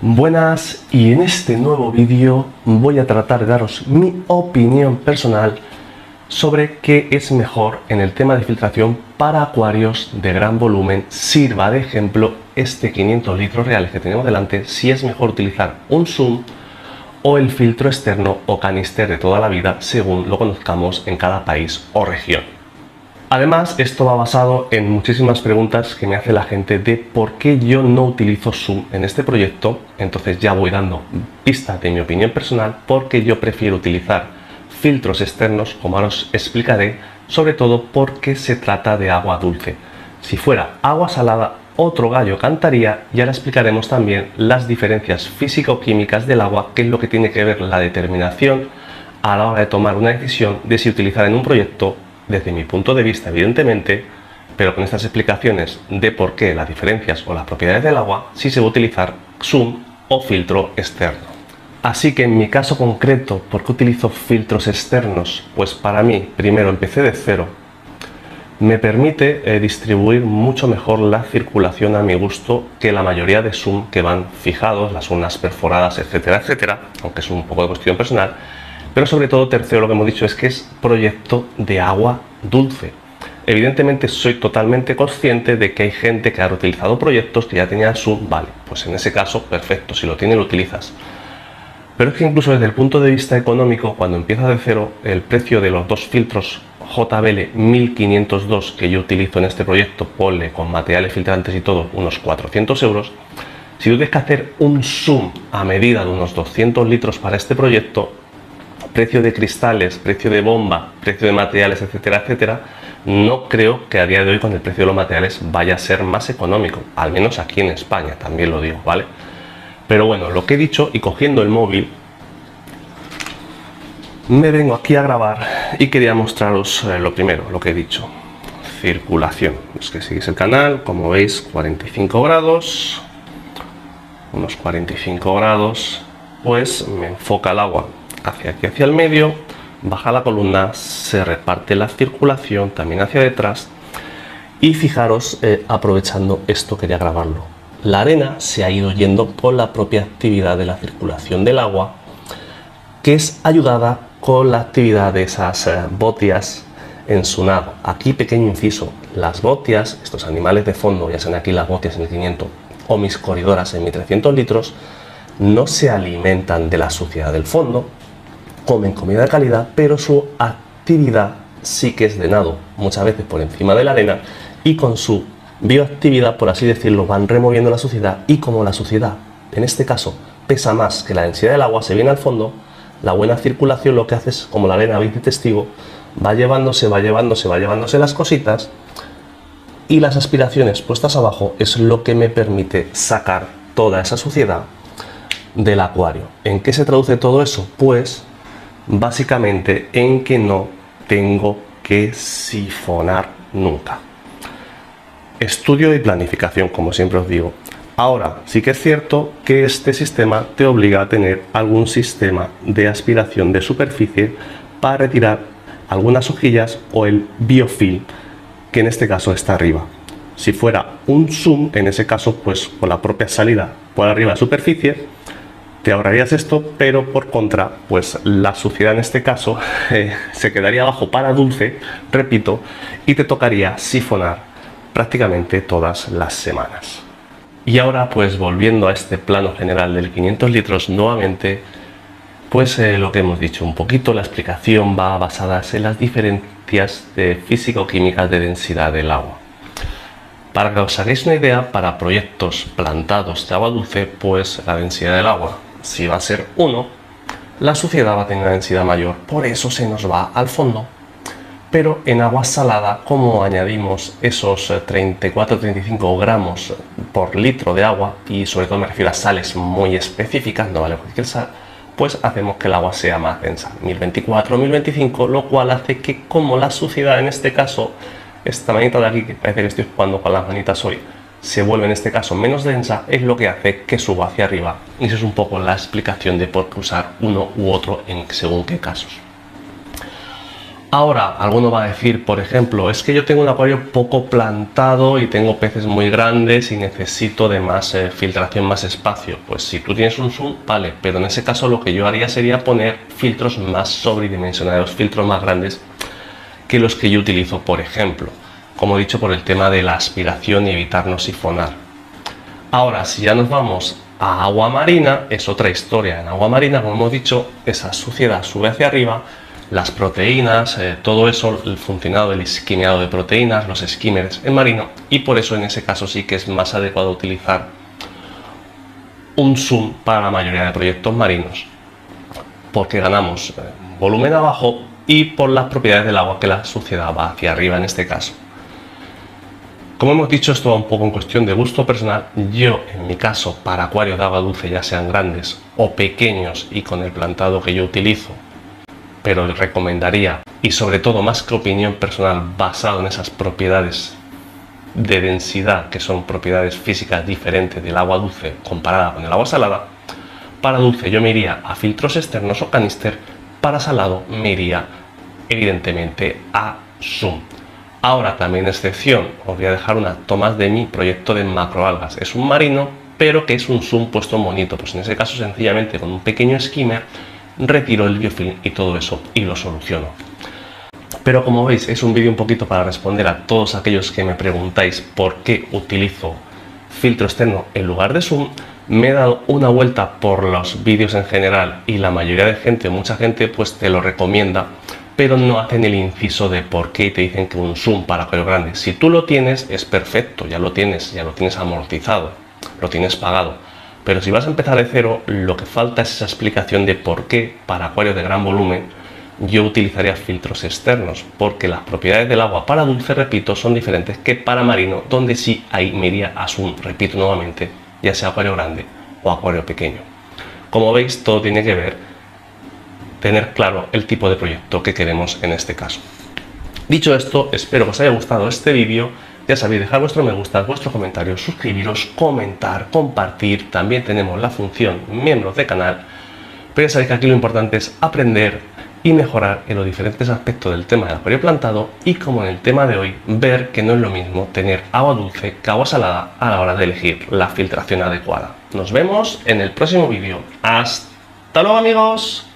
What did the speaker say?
Buenas, y en este nuevo vídeo voy a tratar de daros mi opinión personal sobre qué es mejor en el tema de filtración para acuarios de gran volumen. Sirva de ejemplo este 500 litros reales que tenemos delante, si es mejor utilizar un zoom o el filtro externo o canister de toda la vida, según lo conozcamos en cada país o región. Además, esto va basado en muchísimas preguntas que me hace la gente de por qué yo no utilizo zoom en este proyecto. Entonces ya voy dando pistas de mi opinión personal, porque yo prefiero utilizar filtros externos, como ahora os explicaré, sobre todo porque se trata de agua dulce. Si fuera agua salada, otro gallo cantaría, y ahora explicaremos también las diferencias físico-químicas del agua, que es lo que tiene que ver la determinación a la hora de tomar una decisión de si utilizar en un proyecto, desde mi punto de vista evidentemente, pero con estas explicaciones de por qué las diferencias o las propiedades del agua, si se va a utilizar zoom o filtro externo. Así que en mi caso concreto, ¿por qué utilizo filtros externos? Pues para mí, primero, empecé de cero. Me permite distribuir mucho mejor la circulación a mi gusto que la mayoría de zoom que van fijados, las urnas perforadas, etcétera, etcétera, aunque es un poco de cuestión personal. Pero sobre todo, tercero, lo que hemos dicho es que es proyecto de agua dulce. Evidentemente soy totalmente consciente de que hay gente que ha utilizado proyectos que ya tenían zoom, vale, pues en ese caso, perfecto, si lo tienes lo utilizas. Pero es que incluso desde el punto de vista económico, cuando empiezas de cero, el precio de los dos filtros JBL 1502 que yo utilizo en este proyecto, ponle con materiales filtrantes y todo, unos 400 euros. Si tú tienes que hacer un zoom a medida de unos 200 litros para este proyecto, precio de cristales, precio de bomba, precio de materiales, etcétera, etcétera, no creo que a día de hoy con el precio de los materiales vaya a ser más económico, al menos aquí en España, también lo digo, ¿vale? Pero bueno, lo que he dicho, y cogiendo el móvil, me vengo aquí a grabar y quería mostraros lo primero, lo que he dicho, circulación. Es que seguís el canal, como veis, 45 grados, unos 45 grados, pues me enfoca el agua hacia aquí, hacia el medio, baja la columna, se reparte la circulación también hacia detrás. Y fijaros, aprovechando esto quería grabarlo, la arena se ha ido yendo por la propia actividad de la circulación del agua, que es ayudada con la actividad de esas botias en su nado. Aquí pequeño inciso, las botias, estos animales de fondo, ya sean aquí las botias en 1500 o mis corridoras en 1300 litros, no se alimentan de la suciedad del fondo, comen comida de calidad, pero su actividad sí que es de nado, muchas veces por encima de la arena, y con su bioactividad, por así decirlo, van removiendo la suciedad. Y como la suciedad, en este caso, pesa más que la densidad del agua, se viene al fondo, la buena circulación lo que hace es, como la arena, veis de testigo, va llevándose las cositas, y las aspiraciones puestas abajo es lo que me permite sacar toda esa suciedad del acuario. ¿En qué se traduce todo eso? Pues básicamente en que no tengo que sifonar nunca. Estudio y planificación, como siempre os digo. Ahora, sí que es cierto que este sistema te obliga a tener algún sistema de aspiración de superficie para retirar algunas hojillas o el biofilm, que en este caso está arriba. Si fuera un zoom, en ese caso, pues con la propia salida por arriba de superficie, te ahorrarías esto, pero por contra, pues la suciedad en este caso se quedaría abajo para dulce, repito, y te tocaría sifonar prácticamente todas las semanas. Y ahora, pues volviendo a este plano general del 500 litros nuevamente, pues lo que hemos dicho un poquito, la explicación va basada en las diferencias físico-químicas de densidad del agua. Para que os hagáis una idea, para proyectos plantados de agua dulce, pues la densidad del agua, si va a ser 1, la suciedad va a tener una densidad mayor, por eso se nos va al fondo. Pero en agua salada, como añadimos esos 34-35 gramos por litro de agua, y sobre todo me refiero a sales muy específicas, no vale cualquier sal, pues hacemos que el agua sea más densa, 1024-1025, lo cual hace que, como la suciedad en este caso, esta manita de aquí, que parece que estoy jugando con las manitas hoy, se vuelve en este caso menos densa, es lo que hace que suba hacia arriba. Y eso es un poco la explicación de por qué usar uno u otro en según qué casos. Ahora, alguno va a decir, por ejemplo, es que yo tengo un acuario poco plantado y tengo peces muy grandes y necesito de más filtración, más espacio. Pues si tú tienes un zoom, vale, pero en ese caso lo que yo haría sería poner filtros más sobredimensionados, filtros más grandes que los que yo utilizo, por ejemplo, como he dicho, por el tema de la aspiración y evitar no sifonar. Ahora, si ya nos vamos a agua marina, es otra historia. En agua marina, como hemos dicho, esa suciedad sube hacia arriba, las proteínas, todo eso, el funcionado del esquimeado de proteínas, los skimmers en marino, y por eso en ese caso sí que es más adecuado utilizar un zoom para la mayoría de proyectos marinos, porque ganamos volumen abajo y por las propiedades del agua, que la suciedad va hacia arriba en este caso. Como hemos dicho, esto va un poco en cuestión de gusto personal. Yo, en mi caso, para acuarios de agua dulce, ya sean grandes o pequeños y con el plantado que yo utilizo, pero les recomendaría, y sobre todo más que opinión personal basado en esas propiedades de densidad, que son propiedades físicas diferentes del agua dulce comparada con el agua salada, para dulce yo me iría a filtros externos o canister, para salado me iría evidentemente a zoom. Ahora también excepción, os voy a dejar unas tomas de mi proyecto de macroalgas. Es un marino, pero que es un zoom puesto bonito. Pues en ese caso sencillamente con un pequeño skimmer retiro el biofilm y todo eso y lo soluciono. Pero como veis, es un vídeo un poquito para responder a todos aquellos que me preguntáis por qué utilizo filtro externo en lugar de zoom. Me he dado una vuelta por los vídeos en general y la mayoría de gente, mucha gente, pues te lo recomienda, pero no hacen el inciso de por qué y te dicen que un zoom para acuario grande. Si tú lo tienes, es perfecto, ya lo tienes amortizado, lo tienes pagado. Pero si vas a empezar de cero, lo que falta es esa explicación de por qué para acuarios de gran volumen yo utilizaría filtros externos, porque las propiedades del agua para dulce, repito, son diferentes que para marino, donde sí ahí me iría a zoom, repito nuevamente, ya sea acuario grande o acuario pequeño. Como veis, todo tiene que ver tener claro el tipo de proyecto que queremos en este caso. Dicho esto, espero que os haya gustado este vídeo. Ya sabéis, dejar vuestro me gusta, vuestros comentarios, suscribiros, comentar, compartir. También tenemos la función miembros de canal. Pero ya sabéis que aquí lo importante es aprender y mejorar en los diferentes aspectos del tema del acuario plantado, y como en el tema de hoy, ver que no es lo mismo tener agua dulce que agua salada a la hora de elegir la filtración adecuada. Nos vemos en el próximo vídeo. ¡Hasta luego, amigos!